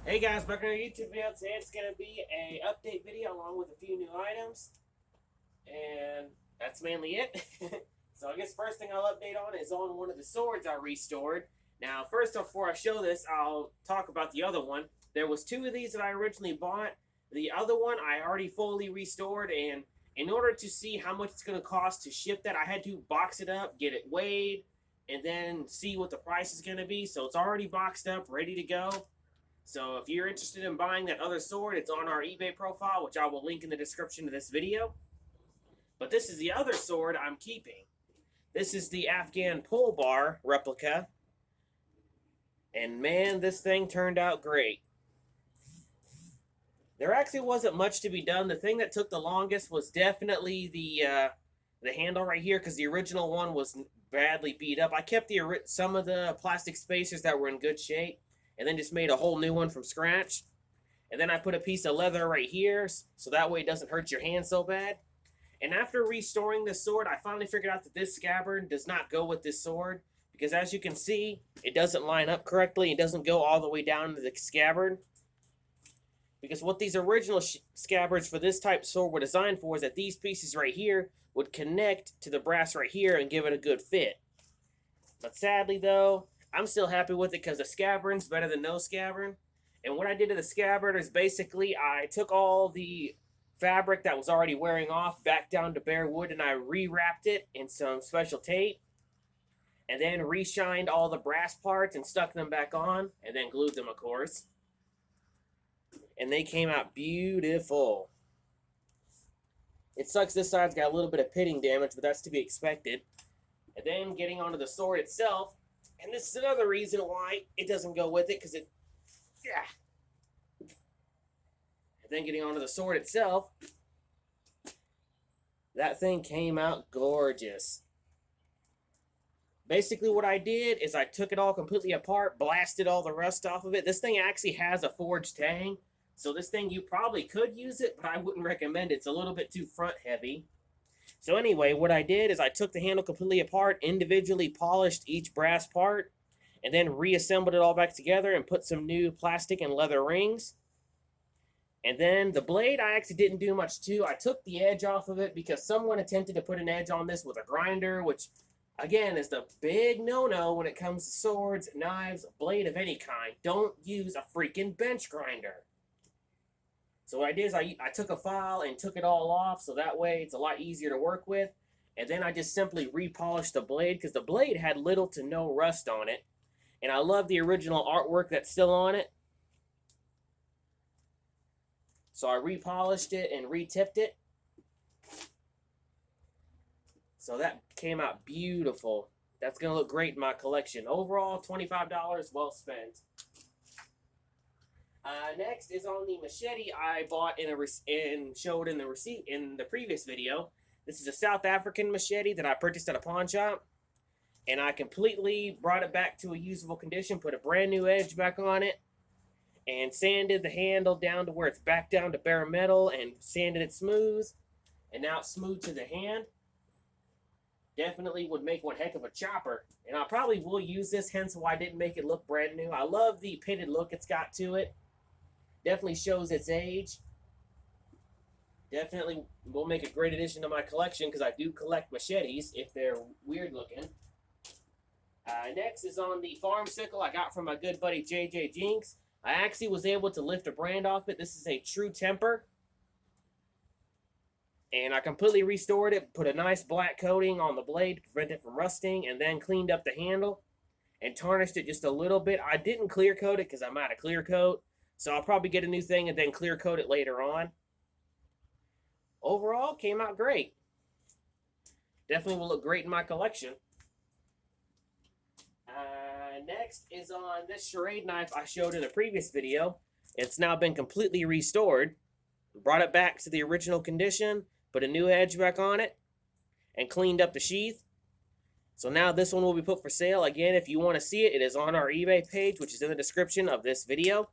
Hey guys, back on our YouTube video. Today it's going to be a update video along with a few new items. And that's mainly it. So I guess first thing I'll update on is on one of the swords I restored. Now first before I show this, I'll talk about the other one. There was two of these that I originally bought. The other one I already fully restored, and in order to see how much it's going to cost to ship that, I had to box it up, get it weighed, and then see what the price is going to be. So it's already boxed up, ready to go. So if you're interested in buying that other sword, it's on our eBay profile, which I will link in the description of this video. But this is the other sword I'm keeping. This is the Afghan pole bar replica. And man, this thing turned out great. There actually wasn't much to be done. The thing that took the longest was definitely the handle right here, because the original one was badly beat up. I kept some of the plastic spacers that were in good shape, and then just made a whole new one from scratch. And then I put a piece of leather right here, so that way it doesn't hurt your hand so bad. And after restoring this sword, I finally figured out that this scabbard does not go with this sword, because as you can see, it doesn't line up correctly. It doesn't go all the way down to the scabbard. Because what these original scabbards for this type of sword were designed for is that these pieces right here would connect to the brass right here and give it a good fit. But sadly though, I'm still happy with it because the scabbard's better than no scabbard. And what I did to the scabbard is basically I took all the fabric that was already wearing off back down to bare wood, and I rewrapped it in some special tape, and then reshined all the brass parts and stuck them back on, and then glued them, of course. And they came out beautiful. It sucks this side's got a little bit of pitting damage, but that's to be expected. And then getting onto the sword itself, and this is another reason why it doesn't go with it, because it, yeah. And then getting onto the sword itself, that thing came out gorgeous. Basically what I did is I took it all completely apart, blasted all the rust off of it. This thing actually has a forged tang, so this thing, you probably could use it, but I wouldn't recommend it. It's a little bit too front heavy. So anyway, what I did is I took the handle completely apart, individually polished each brass part, and then reassembled it all back together and put some new plastic and leather rings. And then the blade, I actually didn't do much to. I took the edge off of it because someone attempted to put an edge on this with a grinder, which, again, is the big no-no when it comes to swords, knives, blade of any kind. Don't use a freaking bench grinder. So what I did is I took a file and took it all off, so that way it's a lot easier to work with. And then I just simply repolished the blade, because the blade had little to no rust on it. And I love the original artwork that's still on it. So I repolished it and re-tipped it. So that came out beautiful. That's going to look great in my collection. Overall, $25 well spent. Next is on the machete I bought and showed in the previous video. This is a South African machete that I purchased at a pawn shop, and I completely brought it back to a usable condition, put a brand new edge back on it, and sanded the handle down to where it's back down to bare metal, and sanded it smooth, and now it's smooth to the hand. Definitely would make one heck of a chopper, and I probably will use this, hence why I didn't make it look brand new. I love the pitted look it's got to it. Definitely shows its age. Definitely will make a great addition to my collection, because I do collect machetes if they're weird looking. Next is on the farm sickle I got from my good buddy JJ Jinx. I actually was able to lift a brand off it. This is a True Temper. And I completely restored it, put a nice black coating on the blade to prevent it from rusting, and then cleaned up the handle and tarnished it just a little bit. I didn't clear coat it because I'm out of clear coat, so I'll probably get a new thing and then clear coat it later on. Overall, came out great. Definitely will look great in my collection. Next is on this Charade knife I showed in a previous video. It's now been completely restored. Brought it back to the original condition, put a new edge back on it, and cleaned up the sheath. So now this one will be put for sale. Again, if you want to see it, it is on our eBay page, which is in the description of this video.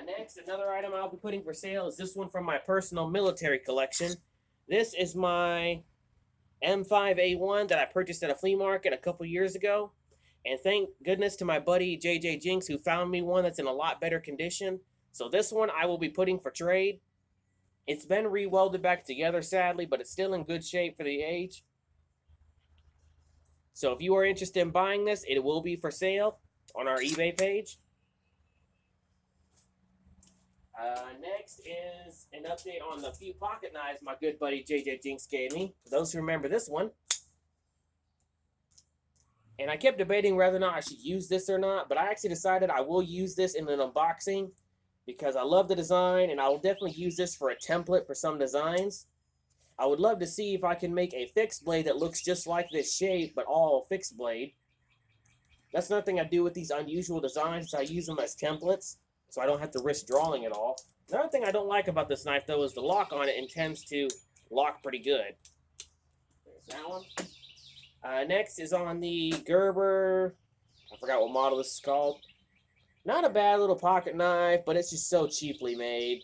Next, another item I'll be putting for sale is this one from my personal military collection. This is my M5A1 that I purchased at a flea market a couple years ago. And thank goodness to my buddy JJ Jinx who found me one that's in a lot better condition. So this one I will be putting for trade. It's been re-welded back together sadly, but it's still in good shape for the age. So if you are interested in buying this, it will be for sale on our eBay page. Next is an update on the few pocket knives my good buddy JJ Jinx gave me. For those who remember this one. And I kept debating whether or not I should use this or not, but I actually decided I will use this in an unboxing because I love the design and I will definitely use this for a template for some designs. I would love to see if I can make a fixed blade that looks just like this shape, but all fixed blade. That's another thing I do with these unusual designs is I use them as templates, so I don't have to risk drawing it all. Another thing I don't like about this knife, though, is the lock on it intends to lock pretty good. There's that one. Next is on the Gerber. I forgot what model this is called. Not a bad little pocket knife, but it's just so cheaply made.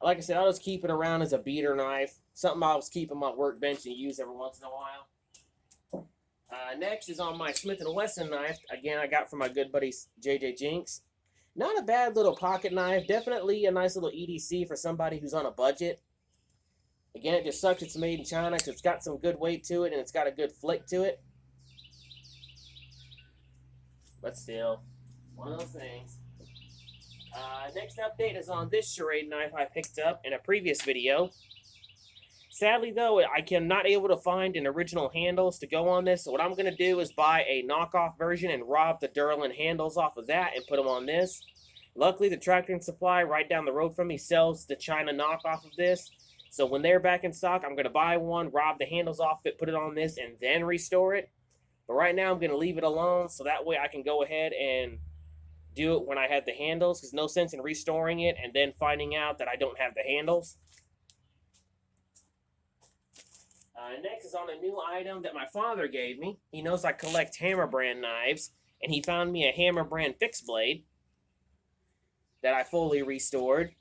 Like I said, I'll just keep it around as a beater knife. Something I'll just keep on my workbench and use every once in a while. Next is on my Smith & Wesson knife. Again, I got from my good buddy JJ Jinx. Not a bad little pocket knife. Definitely a nice little EDC for somebody who's on a budget. Again, it just sucks it's made in China because it's got some good weight to it and it's got a good flick to it. But still, one of those things. Next update is on this Charade knife I picked up in a previous video. Sadly, though, I am not able to find an original handles to go on this. So what I'm going to do is buy a knockoff version and rob the Durlin handles off of that and put them on this. Luckily, the Tractor & Supply right down the road from me sells the China knockoff of this. So when they're back in stock, I'm going to buy one, rob the handles off it, put it on this, and then restore it. But right now, I'm going to leave it alone so that way I can go ahead and do it when I have the handles. Because no sense in restoring it and then finding out that I don't have the handles. Next is on a new item that my father gave me. He knows I collect Hammer brand knives, and he found me a Hammer brand fixed blade that I fully restored.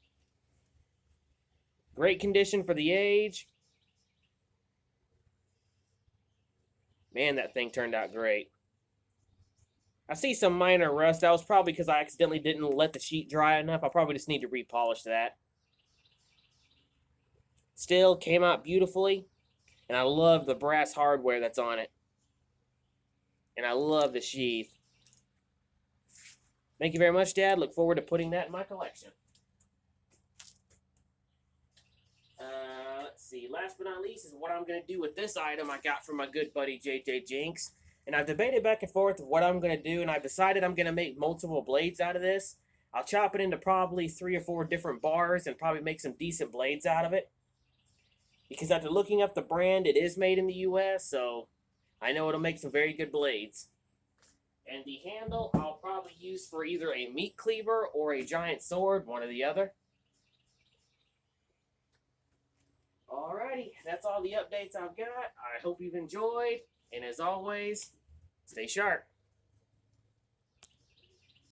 Great condition for the age. Man, that thing turned out great. I see some minor rust. That was probably because I accidentally didn't let the sheet dry enough. I probably just need to repolish that. Still came out beautifully. And I love the brass hardware that's on it. And I love the sheath. Thank you very much, Dad. Look forward to putting that in my collection. Let's see. Last but not least is what I'm going to do with this item I got from my good buddy JJ Jinx. And I've debated back and forth of what I'm going to do. And I've decided I'm going to make multiple blades out of this. I'll chop it into probably 3 or 4 different bars and probably make some decent blades out of it. Because after looking up the brand, it is made in the U.S., so I know it'll make some very good blades. And the handle I'll probably use for either a meat cleaver or a giant sword, one or the other. Alrighty, that's all the updates I've got. I hope you've enjoyed, and as always, stay sharp.